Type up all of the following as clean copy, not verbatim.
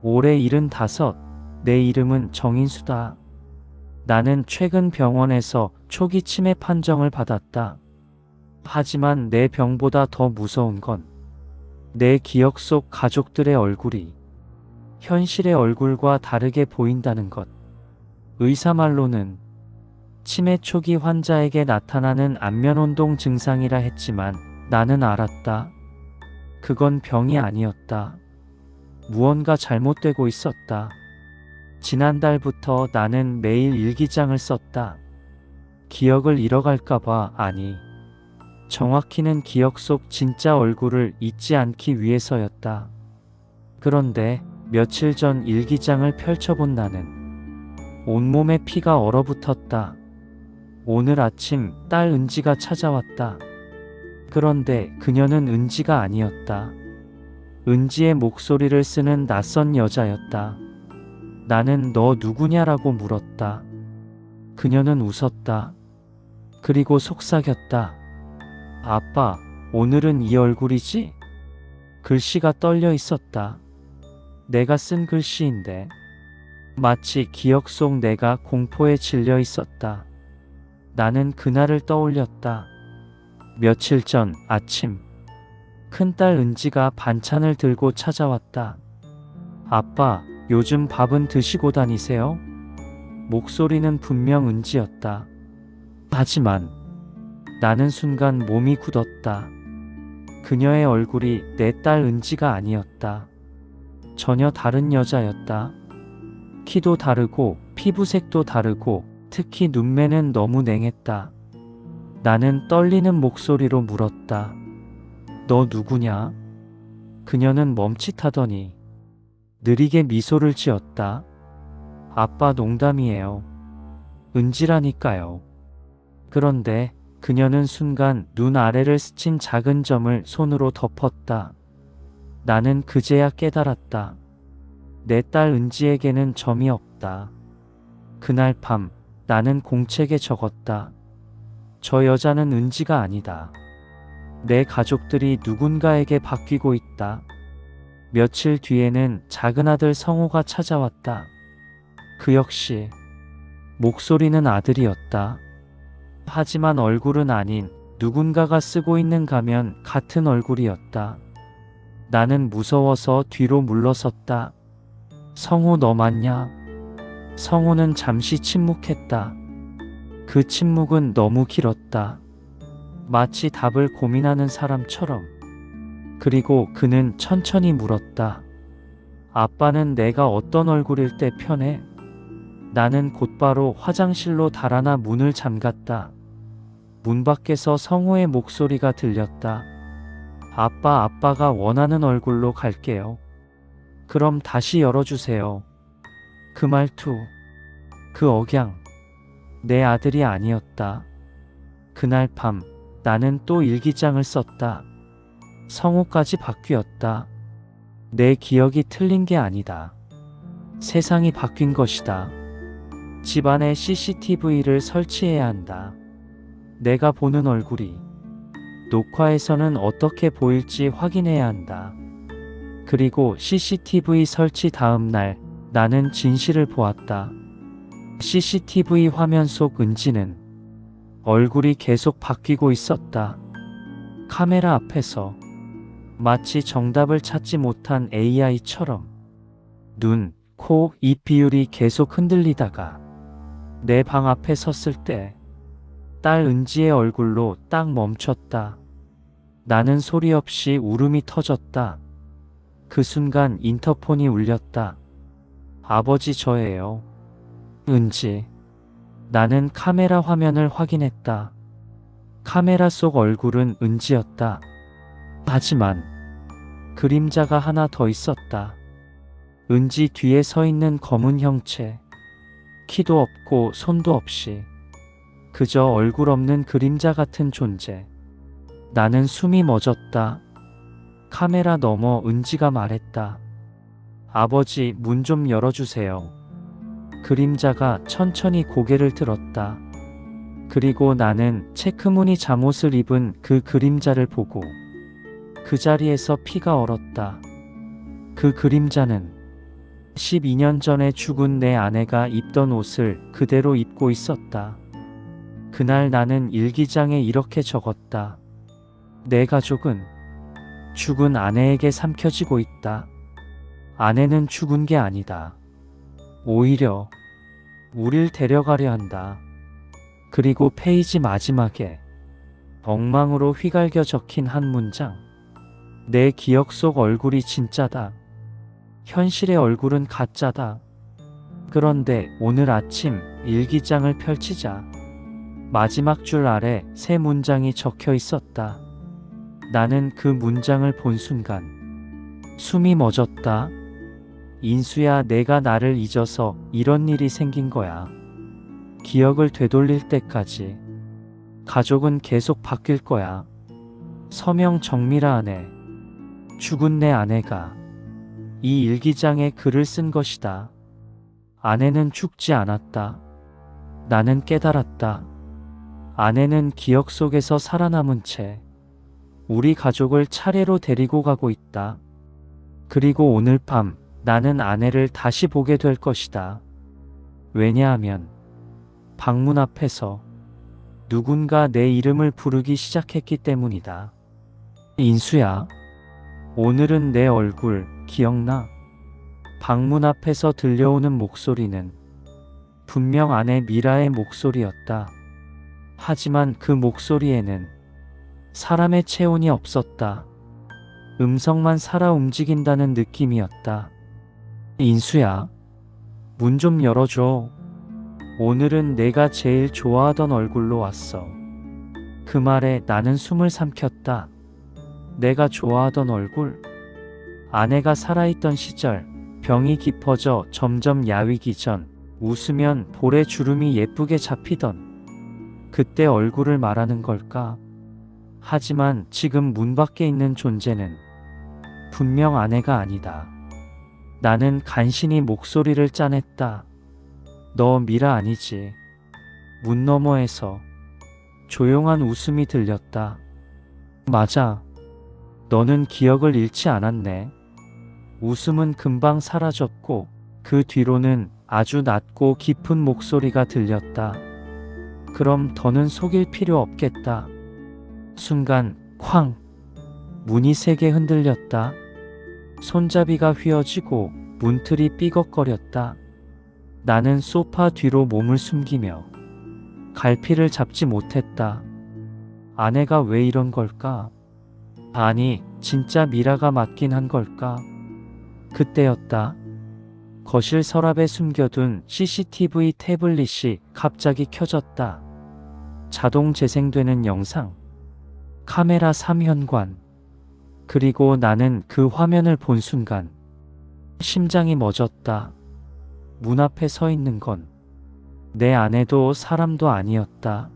올해 75. 내 이름은 정인수다. 나는 최근 병원에서 초기 치매 판정을 받았다. 하지만 내 병보다 더 무서운 건 내 기억 속 가족들의 얼굴이 현실의 얼굴과 다르게 보인다는 것. 의사 말로는 치매 초기 환자에게 나타나는 안면운동 증상이라 했지만 나는 알았다. 그건 병이 아니었다. 무언가 잘못되고 있었다. 지난달부터 나는 매일 일기장을 썼다. 기억을 잃어갈까봐. 아니, 정확히는 기억 속 진짜 얼굴을 잊지 않기 위해서였다. 그런데 며칠 전 일기장을 펼쳐본 나는 온몸에 피가 얼어붙었다. 오늘 아침 딸 은지가 찾아왔다. 그런데 그녀는 은지가 아니었다. 은지의 목소리를 쓰는 낯선 여자였다. 나는 너 누구냐라고 물었다. 그녀는 웃었다. 그리고 속삭였다. 아빠, 오늘은 이 얼굴이지? 글씨가 떨려 있었다. 내가 쓴 글씨인데 마치 기억 속 내가 공포에 질려 있었다. 나는 그날을 떠올렸다. 며칠 전 아침, 큰딸 은지가 반찬을 들고 찾아왔다. 아빠, 요즘 밥은 드시고 다니세요? 목소리는 분명 은지였다. 하지만 나는 순간 몸이 굳었다. 그녀의 얼굴이 내 딸 은지가 아니었다. 전혀 다른 여자였다. 키도 다르고 피부색도 다르고 특히 눈매는 너무 냉했다. 나는 떨리는 목소리로 물었다. 너 누구냐? 그녀는 멈칫하더니 느리게 미소를 지었다. 아빠, 농담이에요. 은지라니까요. 그런데 그녀는 순간 눈 아래를 스친 작은 점을 손으로 덮었다. 나는 그제야 깨달았다. 내 딸 은지에게는 점이 없다. 그날 밤 나는 공책에 적었다. 저 여자는 은지가 아니다. 내 가족들이 누군가에게 바뀌고 있다. 며칠 뒤에는 작은 아들 성호가 찾아왔다. 그 역시 목소리는 아들이었다. 하지만 얼굴은 아닌 누군가가 쓰고 있는 가면 같은 얼굴이었다. 나는 무서워서 뒤로 물러섰다. 성호, 너 맞냐? 성호는 잠시 침묵했다. 그 침묵은 너무 길었다. 마치 답을 고민하는 사람처럼. 그리고 그는 천천히 물었다. 아빠는 내가 어떤 얼굴일 때 편해? 나는 곧바로 화장실로 달아나 문을 잠갔다. 문 밖에서 성호의 목소리가 들렸다. 아빠, 아빠가 원하는 얼굴로 갈게요. 그럼 다시 열어주세요. 그 말투, 그 억양, 내 아들이 아니었다. 그날 밤 나는 또 일기장을 썼다. 성호까지 바뀌었다. 내 기억이 틀린 게 아니다. 세상이 바뀐 것이다. 집안에 CCTV를 설치해야 한다. 내가 보는 얼굴이 녹화에서는 어떻게 보일지 확인해야 한다. 그리고 CCTV 설치 다음 날 나는 진실을 보았다. CCTV 화면 속 은지는 얼굴이 계속 바뀌고 있었다. 카메라 앞에서 마치 정답을 찾지 못한 AI처럼 눈, 코, 입 비율이 계속 흔들리다가 내 방 앞에 섰을 때 딸 은지의 얼굴로 딱 멈췄다. 나는 소리 없이 울음이 터졌다. 그 순간 인터폰이 울렸다. 아버지, 저예요. 은지. 나는 카메라 화면을 확인했다. 카메라 속 얼굴은 은지였다. 하지만 그림자가 하나 더 있었다. 은지 뒤에 서 있는 검은 형체. 키도 없고 손도 없이 그저 얼굴 없는 그림자 같은 존재. 나는 숨이 멎었다. 카메라 너머 은지가 말했다. 아버지, 문 좀 열어주세요. 그림자가 천천히 고개를 들었다. 그리고 나는 체크무늬 잠옷을 입은 그 그림자를 보고 그 자리에서 피가 얼었다. 그 그림자는 12년 전에 죽은 내 아내가 입던 옷을 그대로 입고 있었다. 그날 나는 일기장에 이렇게 적었다. 내 가족은 죽은 아내에게 삼켜지고 있다. 아내는 죽은 게 아니다. 오히려 우릴 데려가려 한다. 그리고 페이지 마지막에 엉망으로 휘갈겨 적힌 한 문장. 내 기억 속 얼굴이 진짜다. 현실의 얼굴은 가짜다. 그런데 오늘 아침 일기장을 펼치자 마지막 줄 아래 세 문장이 적혀 있었다. 나는 그 문장을 본 순간 숨이 멎었다. 인수야, 내가 나를 잊어서 이런 일이 생긴 거야. 기억을 되돌릴 때까지 가족은 계속 바뀔 거야. 서명 정미라 아내. 죽은 내 아내가 이 일기장에 글을 쓴 것이다. 아내는 죽지 않았다. 나는 깨달았다. 아내는 기억 속에서 살아남은 채 우리 가족을 차례로 데리고 가고 있다. 그리고 오늘 밤 나는 아내를 다시 보게 될 것이다. 왜냐하면 방문 앞에서 누군가 내 이름을 부르기 시작했기 때문이다. 인수야, 오늘은 내 얼굴 기억나? 방문 앞에서 들려오는 목소리는 분명 아내 미라의 목소리였다. 하지만 그 목소리에는 사람의 체온이 없었다. 음성만 살아 움직인다는 느낌이었다. 인수야, 문 좀 열어줘. 오늘은 내가 제일 좋아하던 얼굴로 왔어. 그 말에 나는 숨을 삼켰다. 내가 좋아하던 얼굴? 아내가 살아있던 시절, 병이 깊어져 점점 야위기 전, 웃으면 볼에 주름이 예쁘게 잡히던 그때 얼굴을 말하는 걸까? 하지만 지금 문 밖에 있는 존재는 분명 아내가 아니다. 나는 간신히 목소리를 짜냈다. 너 미라 아니지? 문 너머에서 조용한 웃음이 들렸다. 맞아. 너는 기억을 잃지 않았네. 웃음은 금방 사라졌고 그 뒤로는 아주 낮고 깊은 목소리가 들렸다. 그럼 더는 속일 필요 없겠다. 순간 쾅! 문이 세게 흔들렸다. 손잡이가 휘어지고 문틀이 삐걱거렸다. 나는 소파 뒤로 몸을 숨기며 갈피를 잡지 못했다. 아내가 왜 이런 걸까? 아니, 진짜 미라가 맞긴 한 걸까? 그때였다. 거실 서랍에 숨겨둔 CCTV 태블릿이 갑자기 켜졌다. 자동 재생되는 영상. 카메라 3현관. 그리고 나는 그 화면을 본 순간 심장이 멎었다. 문 앞에 서 있는 건 내 아내도 사람도 아니었다.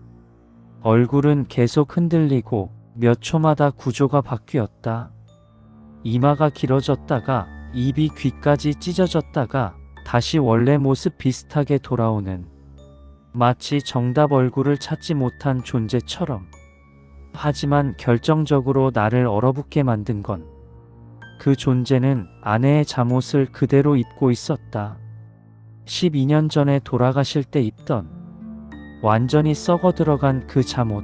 얼굴은 계속 흔들리고 몇 초마다 구조가 바뀌었다. 이마가 길어졌다가 입이 귀까지 찢어졌다가 다시 원래 모습 비슷하게 돌아오는, 마치 정답 얼굴을 찾지 못한 존재처럼. 하지만 결정적으로 나를 얼어붙게 만든 건 그 존재는 아내의 잠옷을 그대로 입고 있었다. 12년 전에 돌아가실 때 입던 완전히 썩어 들어간 그 잠옷.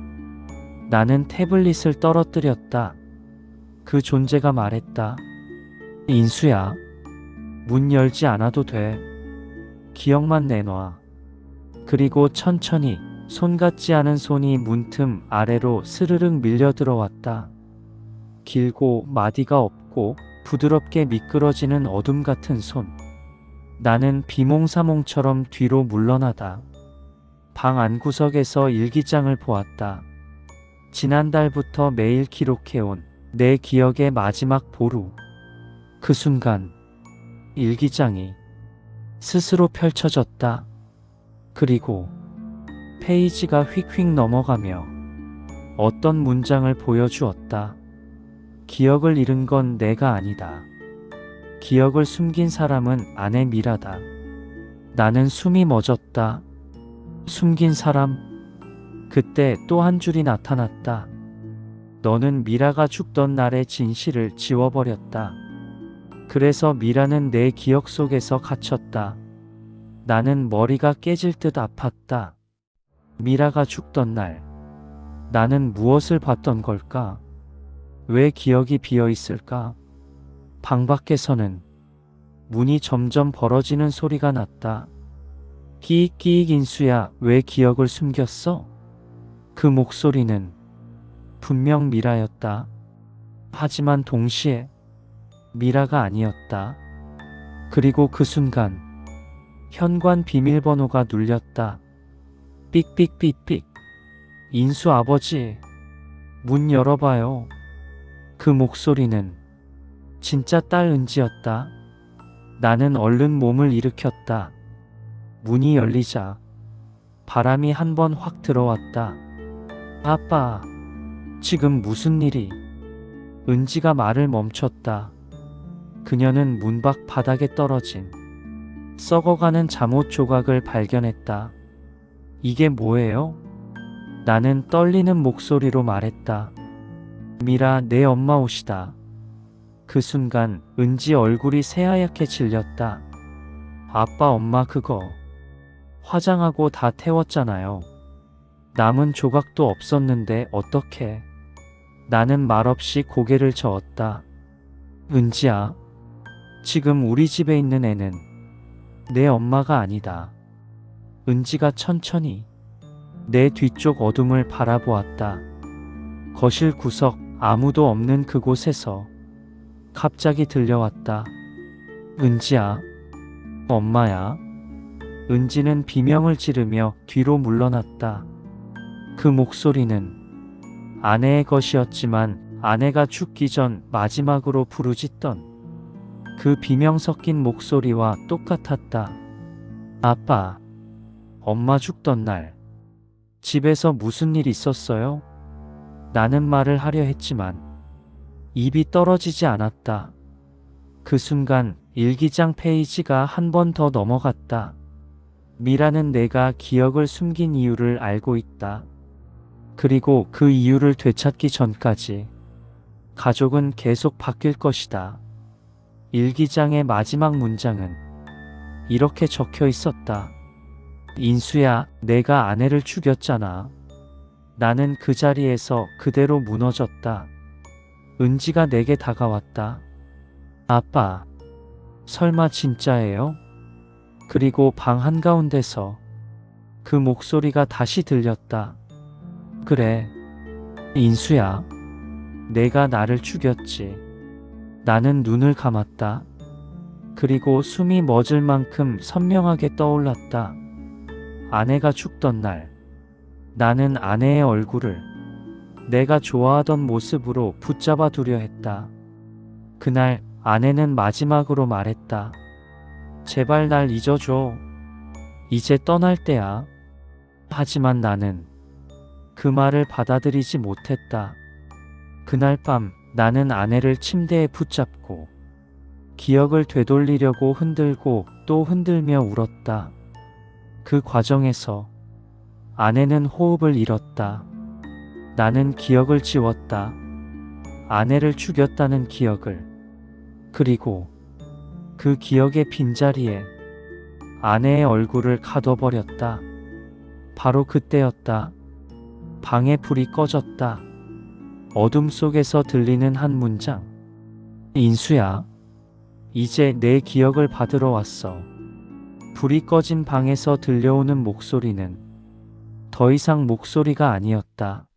나는 태블릿을 떨어뜨렸다. 그 존재가 말했다. 인수야, 문 열지 않아도 돼. 기억만 내놔. 그리고 천천히 손 같지 않은 손이 문틈 아래로 스르륵 밀려 들어왔다. 길고 마디가 없고 부드럽게 미끄러지는 어둠 같은 손. 나는 비몽사몽처럼 뒤로 물러나다. 방 안구석에서 일기장을 보았다. 지난달부터 매일 기록해온 내 기억의 마지막 보루. 그 순간 일기장이 스스로 펼쳐졌다. 그리고 페이지가 휙휙 넘어가며 어떤 문장을 보여주었다. 기억을 잃은 건 내가 아니다. 기억을 숨긴 사람은 아내 미라다. 나는 숨이 멎었다. 숨긴 사람. 그때 또 한 줄이 나타났다. 너는 미라가 죽던 날의 진실을 지워버렸다. 그래서 미라는 내 기억 속에서 갇혔다. 나는 머리가 깨질 듯 아팠다. 미라가 죽던 날, 나는 무엇을 봤던 걸까? 왜 기억이 비어 있을까? 방 밖에서는 문이 점점 벌어지는 소리가 났다. 끼익끼익 인수야, 왜 기억을 숨겼어? 그 목소리는 분명 미라였다. 하지만 동시에 미라가 아니었다. 그리고 그 순간 현관 비밀번호가 눌렸다. 삑삑삑삑. 인수 아버지, 문 열어봐요. 그 목소리는 진짜 딸 은지였다. 나는 얼른 몸을 일으켰다. 문이 열리자 바람이 한 번 확 들어왔다. 아빠, 지금 무슨 일이? 은지가 말을 멈췄다. 그녀는 문 밖 바닥에 떨어진 썩어가는 잠옷 조각을 발견했다. 이게 뭐예요? 나는 떨리는 목소리로 말했다. 미라, 내 엄마 옷이다. 그 순간 은지 얼굴이 새하얗게 질렸다. 아빠, 엄마 그거 화장하고 다 태웠잖아요. 남은 조각도 없었는데 어떡해. 나는 말없이 고개를 저었다. 은지야, 지금 우리 집에 있는 애는 내 엄마가 아니다. 은지가 천천히 내 뒤쪽 어둠을 바라보았다. 거실 구석 아무도 없는 그곳에서 갑자기 들려왔다. 은지야, 엄마야. 은지는 비명을 지르며 뒤로 물러났다. 그 목소리는 아내의 것이었지만 아내가 죽기 전 마지막으로 부르짖던 그 비명 섞인 목소리와 똑같았다. 아빠, 엄마 죽던 날 집에서 무슨 일 있었어요? 나는 말을 하려 했지만 입이 떨어지지 않았다. 그 순간 일기장 페이지가 한 번 더 넘어갔다. 미라는 내가 기억을 숨긴 이유를 알고 있다. 그리고 그 이유를 되찾기 전까지 가족은 계속 바뀔 것이다. 일기장의 마지막 문장은 이렇게 적혀 있었다. 인수야, 내가 아내를 죽였잖아. 나는 그 자리에서 그대로 무너졌다. 은지가 내게 다가왔다. 아빠, 설마 진짜예요? 그리고 방 한가운데서 그 목소리가 다시 들렸다. 그래, 인수야. 내가 나를 죽였지. 나는 눈을 감았다. 그리고 숨이 멎을 만큼 선명하게 떠올랐다. 아내가 죽던 날, 나는 아내의 얼굴을 내가 좋아하던 모습으로 붙잡아 두려 했다. 그날 아내는 마지막으로 말했다. 제발 날 잊어줘. 이제 떠날 때야. 하지만 나는 그 말을 받아들이지 못했다. 그날 밤 나는 아내를 침대에 붙잡고 기억을 되돌리려고 흔들고 또 흔들며 울었다. 그 과정에서 아내는 호흡을 잃었다. 나는 기억을 지웠다. 아내를 죽였다는 기억을. 그리고 그 기억의 빈자리에 아내의 얼굴을 가둬버렸다. 바로 그때였다. 방에 불이 꺼졌다. 어둠 속에서 들리는 한 문장. 인수야, 이제 내 기억을 받으러 왔어. 불이 꺼진 방에서 들려오는 목소리는 더 이상 목소리가 아니었다.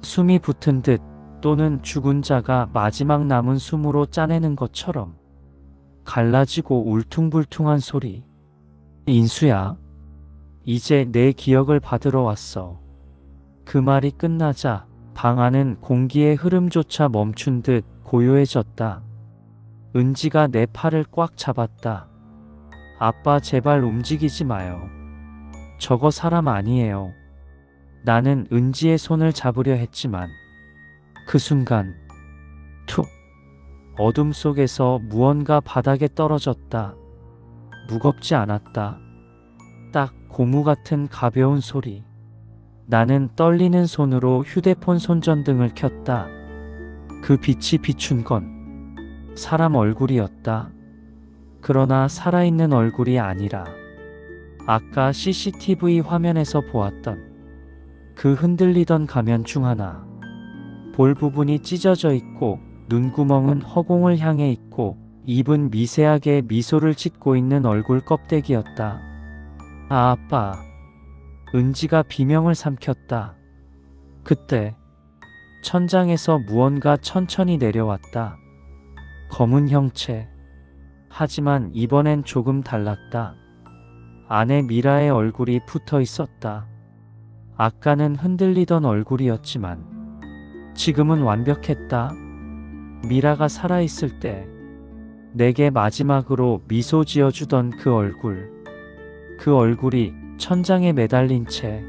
숨이 붙은 듯 또는 죽은 자가 마지막 남은 숨으로 짜내는 것처럼 갈라지고 울퉁불퉁한 소리. 인수야, 이제 내 기억을 받으러 왔어. 그 말이 끝나자 방 안은 공기의 흐름조차 멈춘 듯 고요해졌다. 은지가 내 팔을 꽉 잡았다. 아빠, 제발 움직이지 마요. 저거 사람 아니에요. 나는 은지의 손을 잡으려 했지만 그 순간 툭! 어둠 속에서 무언가 바닥에 떨어졌다. 무겁지 않았다. 딱 고무 같은 가벼운 소리. 나는 떨리는 손으로 휴대폰 손전등을 켰다. 그 빛이 비춘 건 사람 얼굴이었다. 그러나 살아있는 얼굴이 아니라 아까 CCTV 화면에서 보았던 그 흔들리던 가면 중 하나. 볼 부분이 찢어져 있고 눈구멍은 허공을 향해 있고 입은 미세하게 미소를 짓고 있는 얼굴 껍데기였다. 아, 아빠. 은지가 비명을 삼켰다. 그때 천장에서 무언가 천천히 내려왔다. 검은 형체. 하지만 이번엔 조금 달랐다. 아내 미라의 얼굴이 붙어 있었다. 아까는 흔들리던 얼굴이었지만 지금은 완벽했다. 미라가 살아있을 때 내게 마지막으로 미소 지어주던 그 얼굴. 그 얼굴이 천장에 매달린 채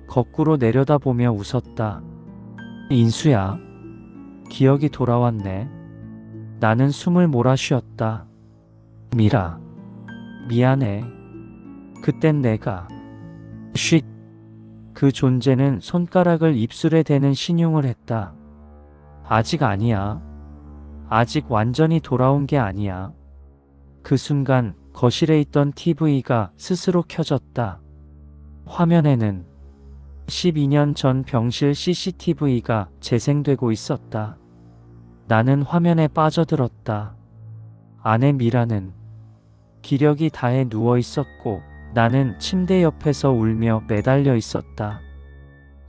거꾸로 내려다보며 웃었다. 인수야. 기억이 돌아왔네. 나는 숨을 몰아쉬었다. 미라. 미안해. 그땐 내가 쉿. 그 존재는 손가락을 입술에 대는 신용을 했다. 아직 아니야. 아직 완전히 돌아온 게 아니야. 그 순간 거실에 있던 TV가 스스로 켜졌다. 화면에는 12년 전 병실 CCTV가 재생되고 있었다. 나는 화면에 빠져들었다. 아내 미라는 기력이 다해 누워 있었고 나는 침대 옆에서 울며 매달려 있었다.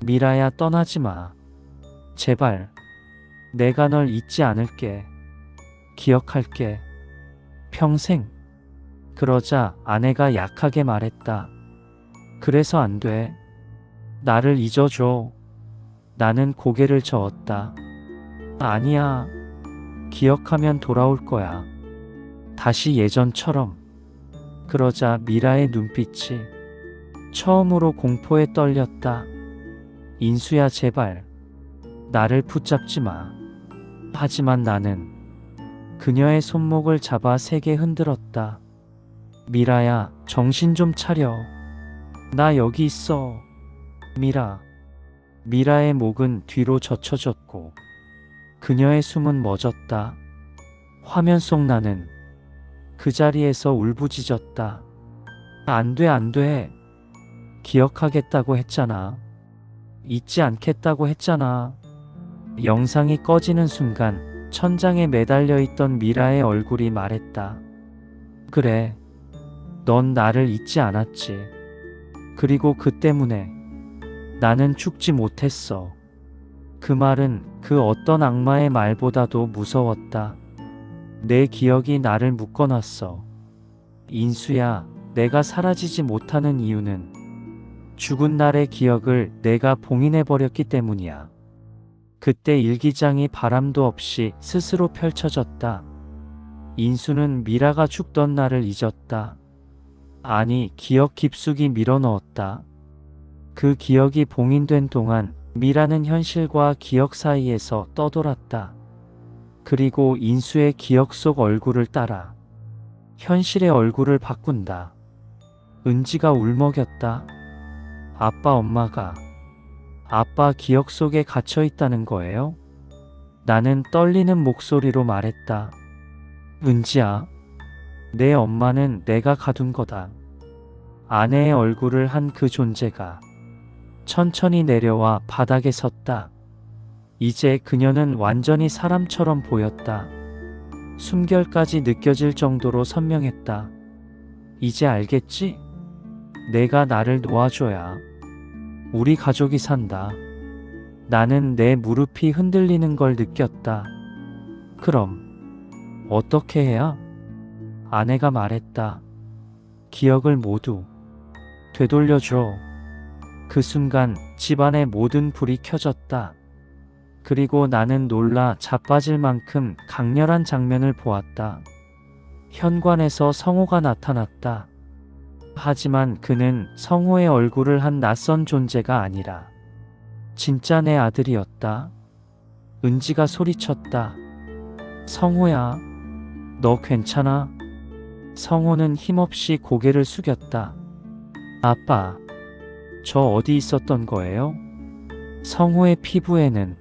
미라야, 떠나지 마. 제발. 내가 널 잊지 않을게. 기억할게. 평생. 그러자 아내가 약하게 말했다. 그래서 안 돼. 나를 잊어줘. 나는 고개를 저었다. 아니야. 기억하면 돌아올 거야. 다시 예전처럼. 그러자 미라의 눈빛이 처음으로 공포에 떨렸다. 인수야, 제발. 나를 붙잡지 마. 하지만 나는 그녀의 손목을 잡아 세게 흔들었다. 미라야, 정신 좀 차려. 나 여기 있어. 미라. 미라의 목은 뒤로 젖혀졌고 그녀의 숨은 멎었다. 화면 속 나는 그 자리에서 울부짖었다. 안 돼, 안 돼. 기억하겠다고 했잖아. 잊지 않겠다고 했잖아. 영상이 꺼지는 순간 천장에 매달려 있던 미라의 얼굴이 말했다. 그래. 넌 나를 잊지 않았지. 그리고 그 때문에 나는 죽지 못했어. 그 말은 그 어떤 악마의 말보다도 무서웠다. 내 기억이 나를 묶어놨어. 인수야, 내가 사라지지 못하는 이유는 죽은 날의 기억을 내가 봉인해버렸기 때문이야. 그때 일기장이 바람도 없이 스스로 펼쳐졌다. 인수는 미라가 죽던 날을 잊었다. 아니, 기억 깊숙이 밀어넣었다. 그 기억이 봉인된 동안 미라는 현실과 기억 사이에서 떠돌았다. 그리고 인수의 기억 속 얼굴을 따라 현실의 얼굴을 바꾼다. 은지가 울먹였다. 아빠, 엄마가 아빠 기억 속에 갇혀 있다는 거예요? 나는 떨리는 목소리로 말했다. 은지야, 내 엄마는 내가 가둔 거다. 아내의 얼굴을 한 그 존재가 천천히 내려와 바닥에 섰다. 이제 그녀는 완전히 사람처럼 보였다. 숨결까지 느껴질 정도로 선명했다. 이제 알겠지? 내가 나를 놓아줘야 우리 가족이 산다. 나는 내 무릎이 흔들리는 걸 느꼈다. 그럼 어떻게 해야? 아내가 말했다. 기억을 모두 되돌려줘. 그 순간 집안의 모든 불이 켜졌다. 그리고 나는 놀라 자빠질 만큼 강렬한 장면을 보았다. 현관에서 성호가 나타났다. 하지만 그는 성호의 얼굴을 한 낯선 존재가 아니라 진짜 내 아들이었다. 은지가 소리쳤다. 성호야, 너 괜찮아? 성호는 힘없이 고개를 숙였다. 아빠, 저 어디 있었던 거예요? 성호의 피부에는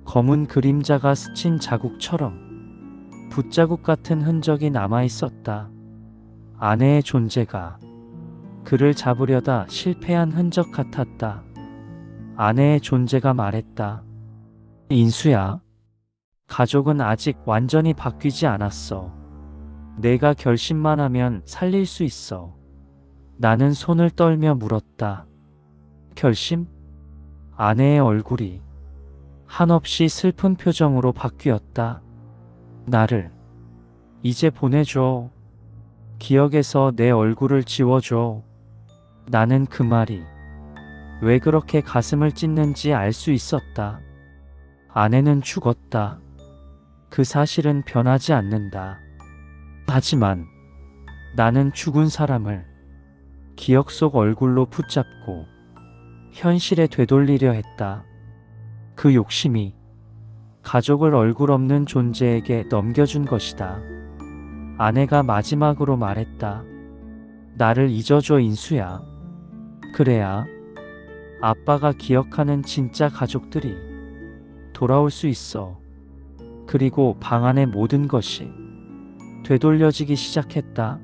검은 그림자가 스친 자국처럼 붓자국 같은 흔적이 남아 있었다. 아내의 존재가 그를 잡으려다 실패한 흔적 같았다. 아내의 존재가 말했다. 인수야, 가족은 아직 완전히 바뀌지 않았어. 내가 결심만 하면 살릴 수 있어. 나는 손을 떨며 물었다. 결심? 아내의 얼굴이 한없이 슬픈 표정으로 바뀌었다. 나를 이제 보내줘. 기억에서 내 얼굴을 지워줘. 나는 그 말이 왜 그렇게 가슴을 찢는지 알 수 있었다. 아내는 죽었다. 그 사실은 변하지 않는다. 하지만 나는 죽은 사람을 기억 속 얼굴로 붙잡고 현실에 되돌리려 했다. 그 욕심이 가족을 얼굴 없는 존재에게 넘겨준 것이다. 아내가 마지막으로 말했다. 나를 잊어줘, 인수야. 그래야 아빠가 기억하는 진짜 가족들이 돌아올 수 있어. 그리고 방 안의 모든 것이 되돌려지기 시작했다.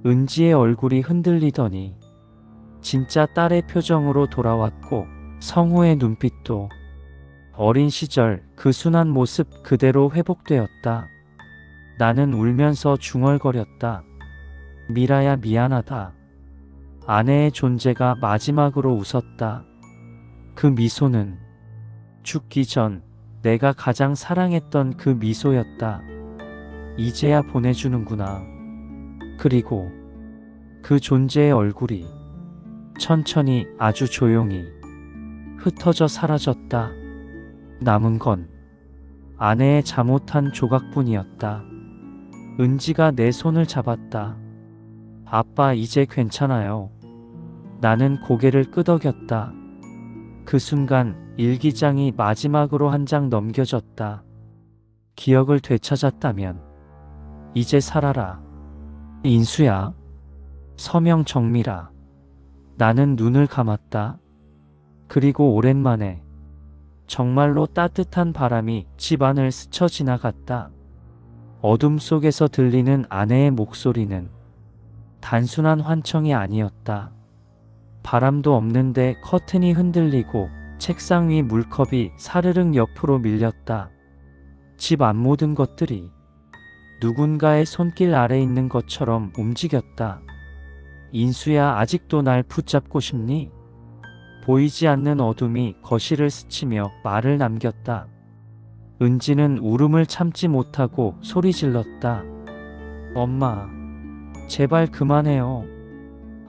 은지의 얼굴이 흔들리더니 진짜 딸의 표정으로 돌아왔고, 성우의 눈빛도 어린 시절 그 순한 모습 그대로 회복되었다. 나는 울면서 중얼거렸다. 미라야, 미안하다. 아내의 존재가 마지막으로 웃었다. 그 미소는 죽기 전 내가 가장 사랑했던 그 미소였다. 이제야 보내주는구나. 그리고 그 존재의 얼굴이 천천히, 아주 조용히 흩어져 사라졌다. 남은 건 아내의 잠옷한 조각뿐이었다. 은지가 내 손을 잡았다. 아빠, 이제 괜찮아요. 나는 고개를 끄덕였다. 그 순간 일기장이 마지막으로 한 장 넘겨졌다. 기억을 되찾았다면 이제 살아라. 인수야. 서명 정미라. 나는 눈을 감았다. 그리고 오랜만에 정말로 따뜻한 바람이 집안을 스쳐 지나갔다. 어둠 속에서 들리는 아내의 목소리는 단순한 환청이 아니었다. 바람도 없는데 커튼이 흔들리고 책상 위 물컵이 사르륵 옆으로 밀렸다. 집 안 모든 것들이 누군가의 손길 아래 있는 것처럼 움직였다. 인수야, 아직도 날 붙잡고 싶니? 보이지 않는 어둠이 거실을 스치며 말을 남겼다. 은지는 울음을 참지 못하고 소리 질렀다. 엄마, 제발 그만해요.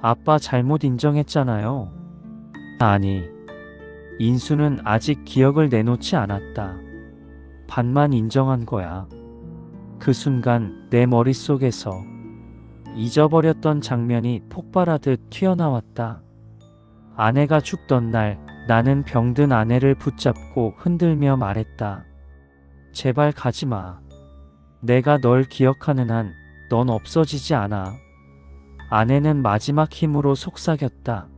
아빠 잘못 인정했잖아요. 아니, 인수는 아직 기억을 내놓지 않았다. 반만 인정한 거야. 그 순간 내 머릿속에서 잊어버렸던 장면이 폭발하듯 튀어나왔다. 아내가 죽던 날, 나는 병든 아내를 붙잡고 흔들며 말했다. 제발 가지마. 내가 널 기억하는 한 넌 없어지지 않아. 아내는 마지막 힘으로 속삭였다.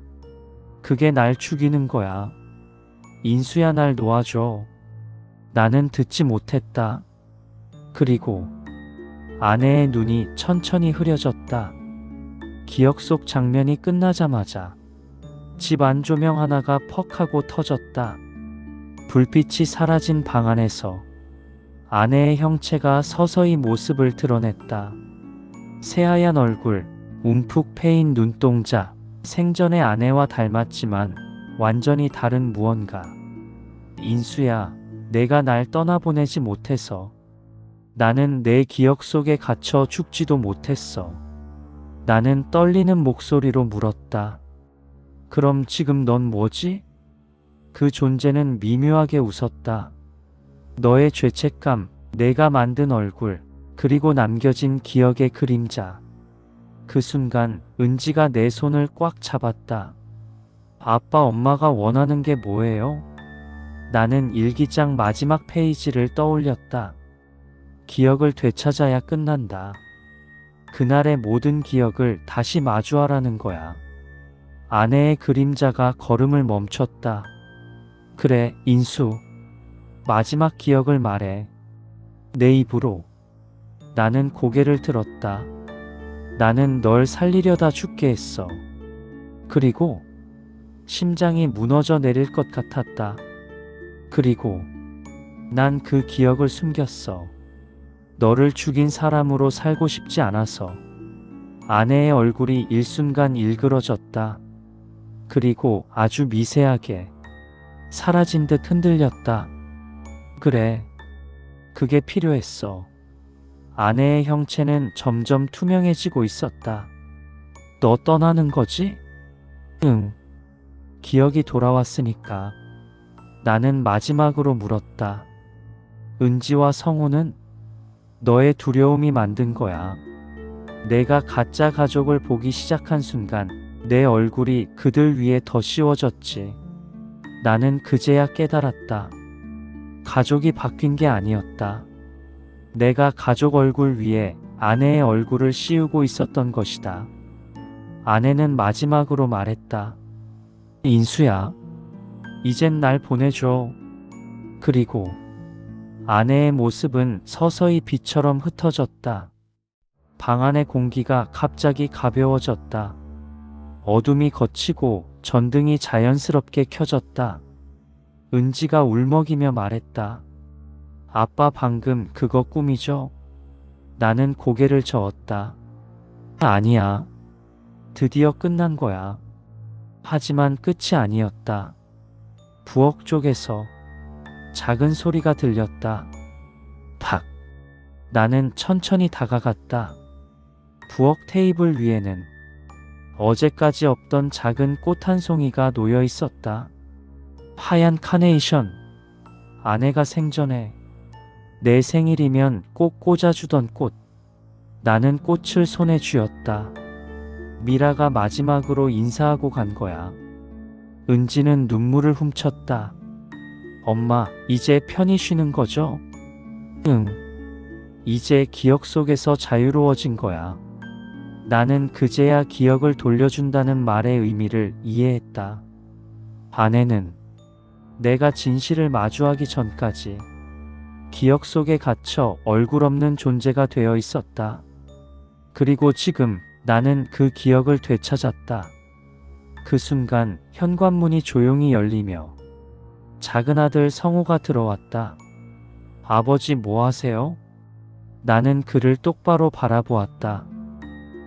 그게 날 죽이는 거야. 인수야, 날 놓아줘. 나는 듣지 못했다. 그리고 아내의 눈이 천천히 흐려졌다. 기억 속 장면이 끝나자마자 집 안 조명 하나가 퍽 하고 터졌다. 불빛이 사라진 방 안에서 아내의 형체가 서서히 모습을 드러냈다. 새하얀 얼굴, 움푹 패인 눈동자, 생전의 아내와 닮았지만 완전히 다른 무언가. 인수야, 내가 날 떠나보내지 못해서 나는 내 기억 속에 갇혀 죽지도 못했어. 나는 떨리는 목소리로 물었다. 그럼 지금 넌 뭐지? 그 존재는 미묘하게 웃었다. 너의 죄책감, 내가 만든 얼굴, 그리고 남겨진 기억의 그림자. 그 순간 은지가 내 손을 꽉 잡았다. 아빠, 엄마가 원하는 게 뭐예요? 나는 일기장 마지막 페이지를 떠올렸다. 기억을 되찾아야 끝난다. 그날의 모든 기억을 다시 마주하라는 거야. 아내의 그림자가 걸음을 멈췄다. 그래, 인수. 마지막 기억을 말해. 내 입으로. 나는 고개를 들었다. 나는 널 살리려다 죽게 했어. 그리고 심장이 무너져 내릴 것 같았다. 그리고 난 그 기억을 숨겼어. 너를 죽인 사람으로 살고 싶지 않아서. 아내의 얼굴이 일순간 일그러졌다. 그리고 아주 미세하게 사라진 듯 흔들렸다. 그래, 그게 필요했어. 아내의 형체는 점점 투명해지고 있었다. 너 떠나는 거지? 응. 기억이 돌아왔으니까. 나는 마지막으로 물었다. 은지와 성우는 너의 두려움이 만든 거야. 내가 가짜 가족을 보기 시작한 순간 내 얼굴이 그들 위에 더 씌워졌지. 나는 그제야 깨달았다. 가족이 바뀐 게 아니었다. 내가 가족 얼굴 위에 아내의 얼굴을 씌우고 있었던 것이다. 아내는 마지막으로 말했다. 인수야, 이젠 날 보내줘. 그리고 아내의 모습은 서서히 빛처럼 흩어졌다. 방 안의 공기가 갑자기 가벼워졌다. 어둠이 걷히고 전등이 자연스럽게 켜졌다. 은지가 울먹이며 말했다. 아빠 방금 그거 꿈이죠? 나는 고개를 저었다. 아니야. 드디어 끝난 거야. 하지만 끝이 아니었다. 부엌 쪽에서 작은 소리가 들렸다. 탁. 나는 천천히 다가갔다. 부엌 테이블 위에는 어제까지 없던 작은 꽃 한 송이가 놓여 있었다. 하얀 카네이션. 아내가 생전에 내 생일이면 꼭 꽂아주던 꽃. 나는 꽃을 손에 쥐었다. 미라가 마지막으로 인사하고 간 거야. 은지는 눈물을 훔쳤다. 엄마, 이제 편히 쉬는 거죠? 응. 이제 기억 속에서 자유로워진 거야. 나는 그제야 기억을 돌려준다는 말의 의미를 이해했다. 아내는 내가 진실을 마주하기 전까지 기억 속에 갇혀 얼굴 없는 존재가 되어 있었다. 그리고 지금 나는 그 기억을 되찾았다. 그 순간 현관문이 조용히 열리며 작은 아들 성우가 들어왔다. 아버지 뭐 하세요? 나는 그를 똑바로 바라보았다.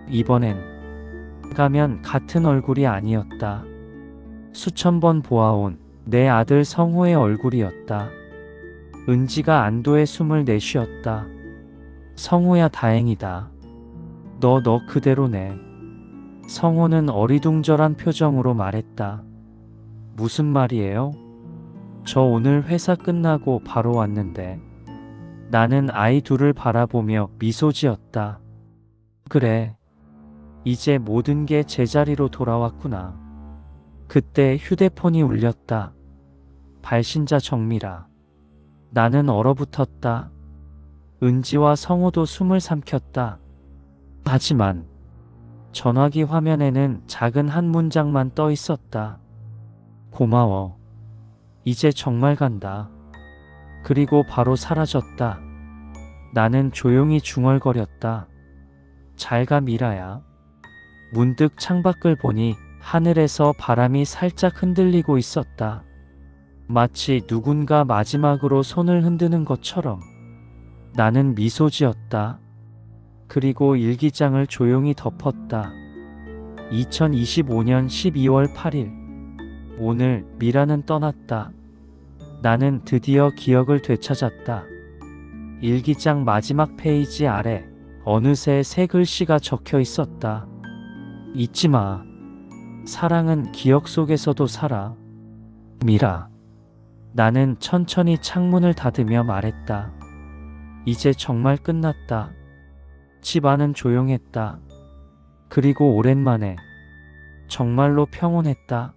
이번엔 가면 같은 얼굴이 아니었다. 수천 번 보아온 내 아들 성호의 얼굴이었다. 은지가 안도의 숨을 내쉬었다. 성호야, 다행이다. 너 그대로네. 성호는 어리둥절한 표정으로 말했다. 무슨 말이에요? 저 오늘 회사 끝나고 바로 왔는데. 나는 아이 둘을 바라보며 미소 지었다. 그래. 이제 모든 게 제자리로 돌아왔구나. 그때 휴대폰이 울렸다. 발신자 정미라. 나는 얼어붙었다. 은지와 성호도 숨을 삼켰다. 하지만 전화기 화면에는 작은 한 문장만 떠 있었다. 고마워. 이제 정말 간다. 그리고 바로 사라졌다. 나는 조용히 중얼거렸다. 잘 가, 미라야. 문득 창밖을 보니 하늘에서 바람이 살짝 흔들리고 있었다. 마치 누군가 마지막으로 손을 흔드는 것처럼. 나는 미소 지었다. 그리고 일기장을 조용히 덮었다. 2025년 12월 8일. 오늘 미라는 떠났다. 나는 드디어 기억을 되찾았다. 일기장 마지막 페이지 아래 어느새 새 글씨가 적혀 있었다. 잊지 마. 사랑은 기억 속에서도 살아. 미라. 나는 천천히 창문을 닫으며 말했다. 이제 정말 끝났다. 집 안은 조용했다. 그리고 오랜만에 정말로 평온했다.